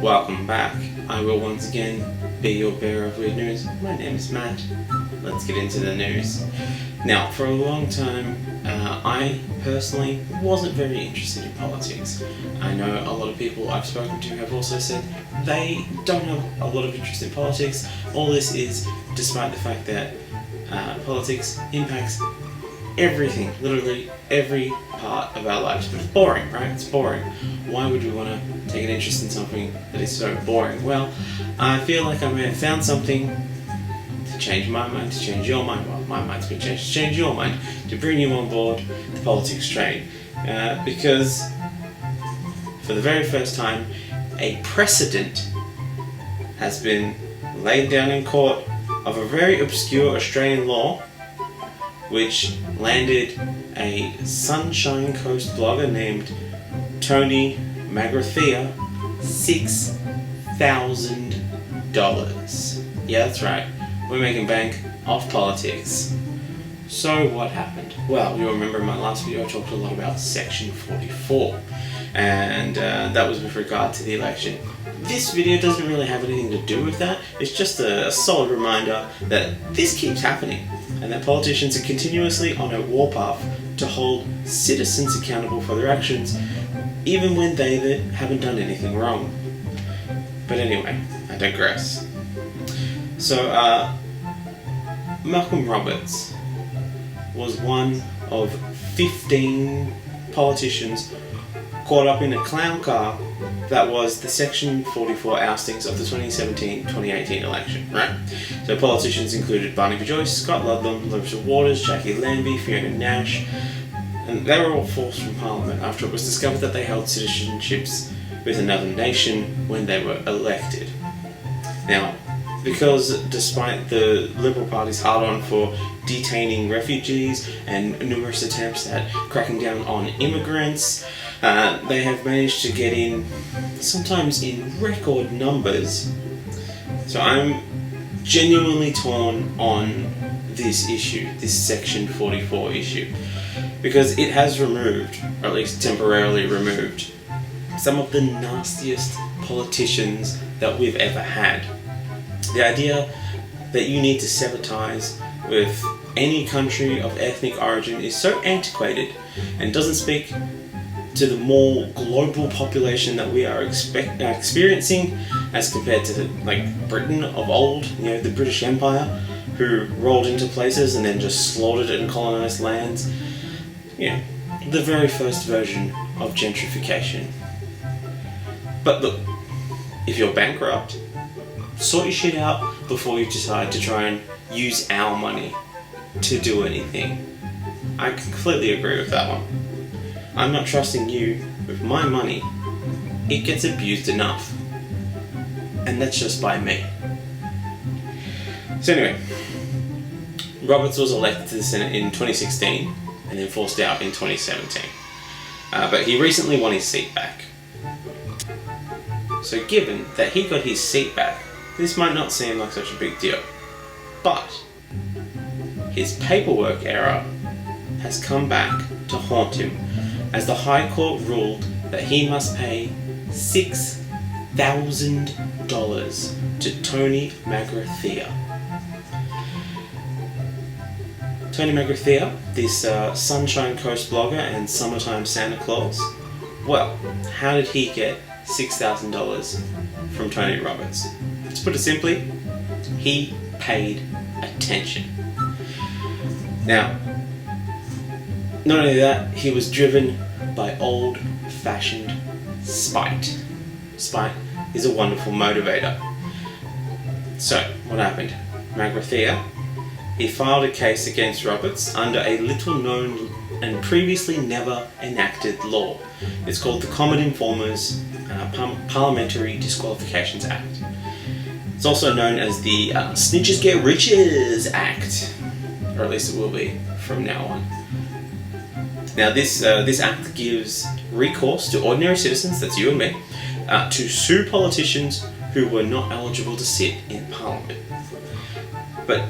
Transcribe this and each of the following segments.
Welcome back. I will once again be your bearer of weird news. My name is Matt. Let's get into the news. Now, for a long time, I personally wasn't very interested in politics. I know a lot of people I've spoken to have also said they don't have a lot of interest in politics. All this is despite the fact that politics impacts everything, literally every part of our lives. But it's boring, right? It's boring. Why would we want to take an interest in something that is so boring? Well, I feel like I may have found something to change my mind, to change your mind. Well, my mind's been changed to change your mind, to bring you on board the politics train. Because for the very first time, a precedent has been laid down in court of a very obscure Australian law which landed a Sunshine Coast blogger named Tony MacLeod $6,000. Yeah, that's right. We're making bank off politics. So what happened? Well, you'll remember in my last video I talked a lot about Section 44, and that was with regard to the election. This video doesn't really have anything to do with that. It's just a solid reminder that this keeps happening, and that politicians are continuously on a warpath to hold citizens accountable for their actions, even when they haven't done anything wrong. But anyway, I digress. So, Malcolm Roberts was one of 15 politicians caught up in a clown car that was the Section 44 oustings of the 2017-2018 election, right? So politicians included Barnaby Joyce, Scott Ludlam, Larissa Waters, Jackie Lambie, Fiona Nash, and they were all forced from Parliament after it was discovered that they held citizenships with another nation when they were elected. Now, because despite the Liberal Party's hard-on for detaining refugees and numerous attempts at cracking down on immigrants, they have managed to get in, sometimes in record numbers. So I'm genuinely torn on this issue, this Section 44 issue, because it has removed, or at least temporarily removed, some of the nastiest politicians that we've ever had. The idea that you need to sever ties with any country of ethnic origin is so antiquated and doesn't speak to the more global population that we are experiencing as compared to Britain of old, the British Empire, who rolled into places and then just slaughtered and colonized lands. The very first version of gentrification. But look, if you're bankrupt, sort your shit out before you decide to try and use our money to do anything. I completely agree with that one. I'm not trusting you with my money. It gets abused enough. And that's just by me. So anyway, Roberts was elected to the Senate in 2016 and then forced out in 2017. But he recently won his seat back. So given that he got his seat back, this might not seem like such a big deal. But his paperwork error has come back to haunt him, as the High Court ruled that he must pay $6,000 to Tony MacLeod. Tony MacLeod, this Sunshine Coast blogger and summertime Santa Claus, well, how did he get $6,000 from Tony Roberts? To put it simply, he paid attention. Now, not only that, he was driven by old-fashioned spite. Spite is a wonderful motivator. So, what happened? MacLeod, he filed a case against Roberts under a little-known and previously never enacted law. It's called the Common Informers Parliamentary Disqualifications Act. It's also known as the Snitches Get Riches Act, or at least it will be from now on. Now this act gives recourse to ordinary citizens, that's you and me, to sue politicians who were not eligible to sit in Parliament. But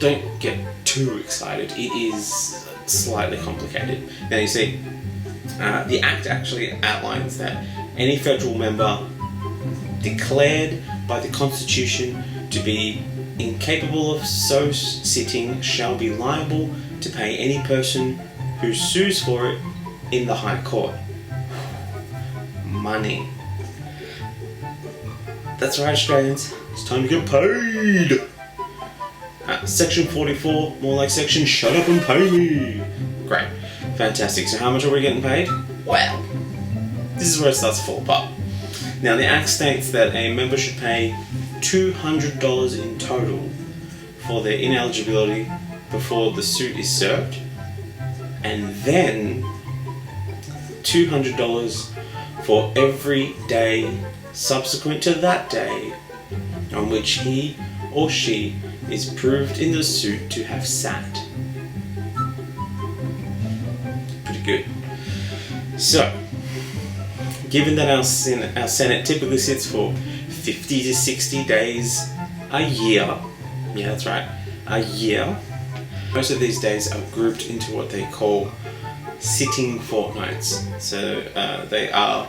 don't get too excited, it is slightly complicated. Now you see, the Act actually outlines that any federal member declared by the Constitution to be incapable of so sitting shall be liable to pay any person who sues for it in the High Court. Money. That's right, Australians. It's time to get paid. Section 44, more like section shut up and pay me. Great. Fantastic. So how much are we getting paid? Well, this is where it starts to fall apart. Now, the Act states that a member should pay $200 in total for their ineligibility before the suit is served, and then $200 for every day subsequent to that day on which he or she is proved in the suit to have sat. Pretty good. So, given that our Senate typically sits for 50 to 60 days a year, yeah, that's right, a year, most of these days are grouped into what they call sitting fortnights. So they are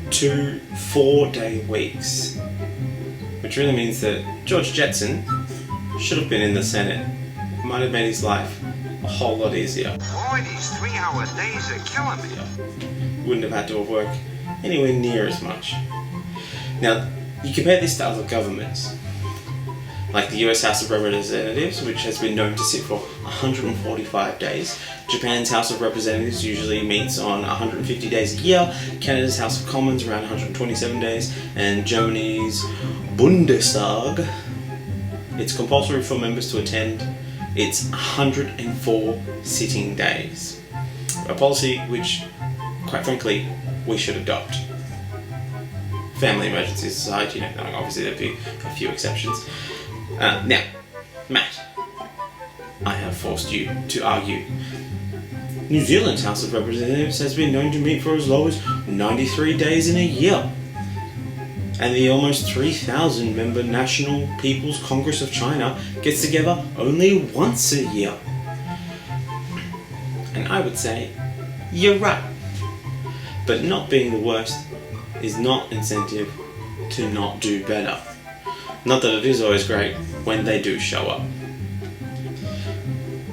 2 4-day weeks, which really means that George Jetson should have been in the Senate. It might have made his life a whole lot easier. Boy, these 3-hour days are killing me. Wouldn't have had to work anywhere near as much. Now, you compare this to other governments, like the US House of Representatives, which has been known to sit for 145 days. Japan's House of Representatives usually meets on 150 days a year, Canada's House of Commons around 127 days, and Germany's Bundestag, it's compulsory for members to attend. It's 104 sitting days. A policy which, quite frankly, we should adopt. Family emergencies aside, you know, obviously there'd be a few exceptions. Now, Matt, I have forced you to argue. New Zealand's House of Representatives has been known to meet for as low as 93 days in a year. And the almost 3,000 member National People's Congress of China gets together only once a year. And I would say, you're right. But not being the worst is not incentive to not do better. Not that it is always great when they do show up.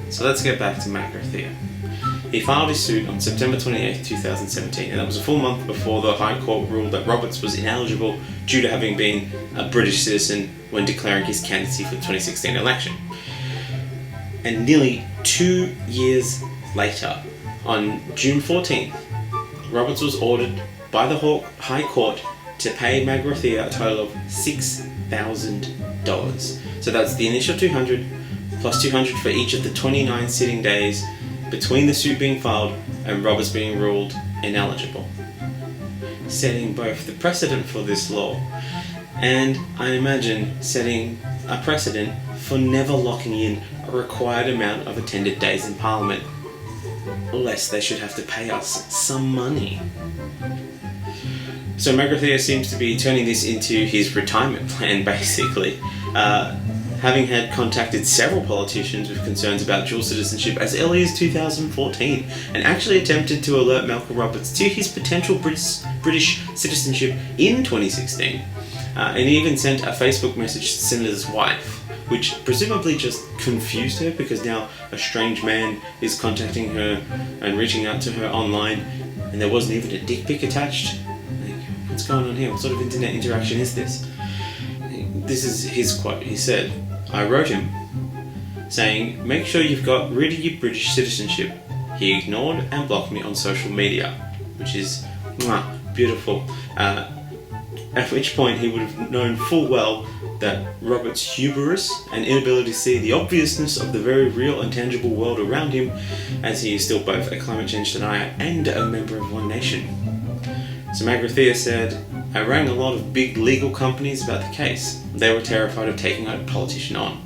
So let's get back to MacLeod. He filed his suit on September 28, 2017, and that was a full month before the High Court ruled that Roberts was ineligible due to having been a British citizen when declaring his candidacy for the 2016 election. And nearly 2 years later, on June 14th, Roberts was ordered by the High Court to pay MacLeod a total of $6,000. So that's the initial $200 plus $200 for each of the 29 sitting days between the suit being filed and Roberts being ruled ineligible, setting both the precedent for this law and, I imagine, setting a precedent for never locking in a required amount of attended days in Parliament, lest they should have to pay us some money. So MacLeod seems to be turning this into his retirement plan, basically. Having had contacted several politicians with concerns about dual citizenship as early as 2014, and actually attempted to alert Malcolm Roberts to his potential British citizenship in 2016. And he even sent a Facebook message to the senator's wife, which presumably just confused her because now a strange man is contacting her and reaching out to her online, and there wasn't even a dick pic attached. Like, what's going on here? What sort of internet interaction is this? This is his quote. He said, I wrote him saying, make sure you've got rid of your British citizenship. He ignored and blocked me on social media, which is beautiful. At which point he would have known full well that Robert's hubris and inability to see the obviousness of the very real and tangible world around him, as he is still both a climate change denier and a member of One Nation. So MacLeod said, I rang a lot of big legal companies about the case. They were terrified of taking a politician on.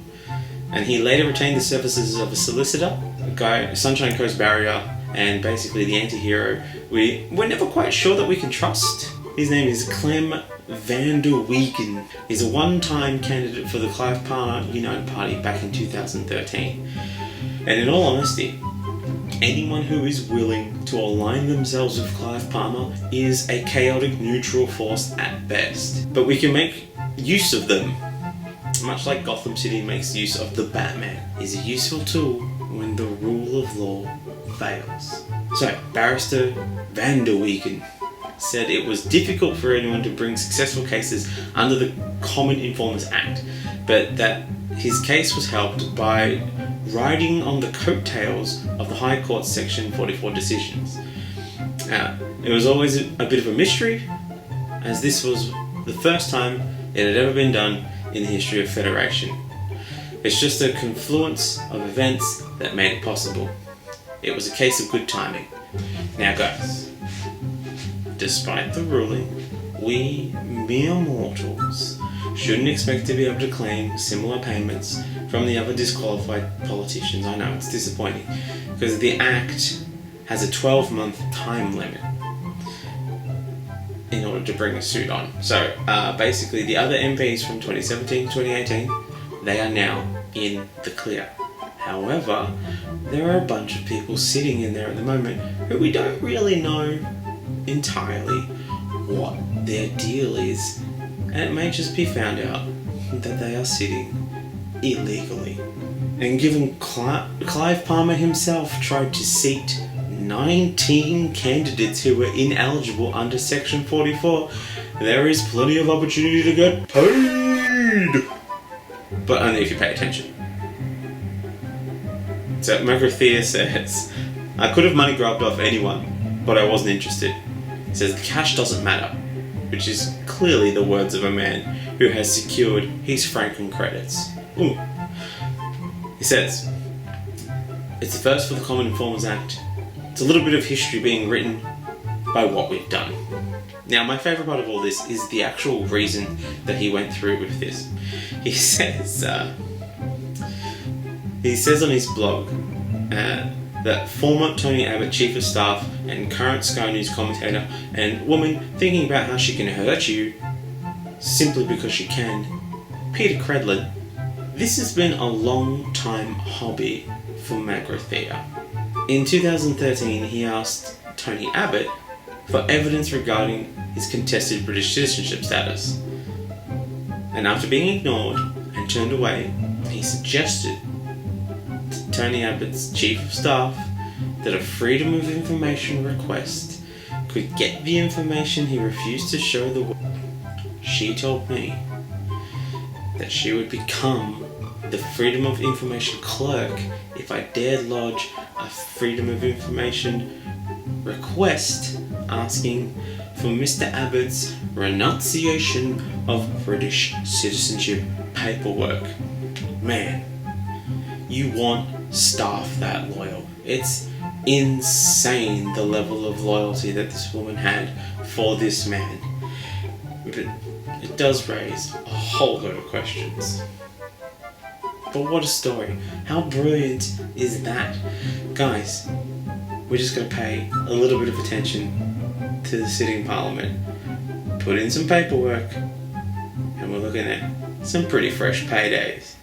And he later retained the services of a solicitor, a guy, Sunshine Coast barrier, and basically the anti-hero we're never quite sure that we can trust. His name is Clem van der Wegen. He's a one-time candidate for the Clive Palmer United Party back in 2013. And in all honesty, anyone who is willing to align themselves with Clive Palmer is a chaotic neutral force at best. But we can make use of them, much like Gotham City makes use of the Batman. Is a useful tool when the rule of law fails. So, Barrister Van der Wegen said it was difficult for anyone to bring successful cases under the Common Informers Act, but that his case was helped by riding on the coattails of the High Court's Section 44 decisions. It was always a bit of a mystery, as this was the first time it had ever been done in the history of Federation. It's just a confluence of events that made it possible. It was a case of good timing. Now guys, despite the ruling, we mere mortals shouldn't expect to be able to claim similar payments from the other disqualified politicians. I know, it's disappointing, because the Act has a 12-month time limit in order to bring a suit on. So basically the other MPs from 2017 to 2018, they are now in the clear. However, there are a bunch of people sitting in there at the moment who we don't really know entirely what their deal is, and it may just be found out that they are sitting illegally. And given Clive Palmer himself tried to seat 19 candidates who were ineligible under Section 44, there is plenty of opportunity to get paid! But only if you pay attention. So MacLeod says, I could have money grabbed off anyone, but I wasn't interested. He says, the cash doesn't matter, which is clearly the words of a man who has secured his Franklin credits. Ooh. He says, it's the first for the Common Informers Act. It's a little bit of history being written by what we've done. Now, my favourite part of all this is the actual reason that he went through with this. He says on his blog that former Tony Abbott Chief of Staff and current Sky News commentator and woman thinking about how she can hurt you simply because she can, Peter Credlin, this has been a long time hobby for MacLeod. In 2013, he asked Tony Abbott for evidence regarding his contested British citizenship status. And after being ignored and turned away, he suggested to Tony Abbott's Chief of Staff that a Freedom of Information request could get the information he refused to show the world. She told me that she would become the Freedom of Information clerk if I dared lodge a Freedom of Information request asking for Mr. Abbott's renunciation of British citizenship paperwork. Man, you want staff that loyal. It's insane the level of loyalty that this woman had for this man. But it does raise a whole lot of questions. But what a story. How brilliant is that? Guys, we're just going to pay a little bit of attention to the sitting parliament, put in some paperwork, and we're looking at some pretty fresh paydays.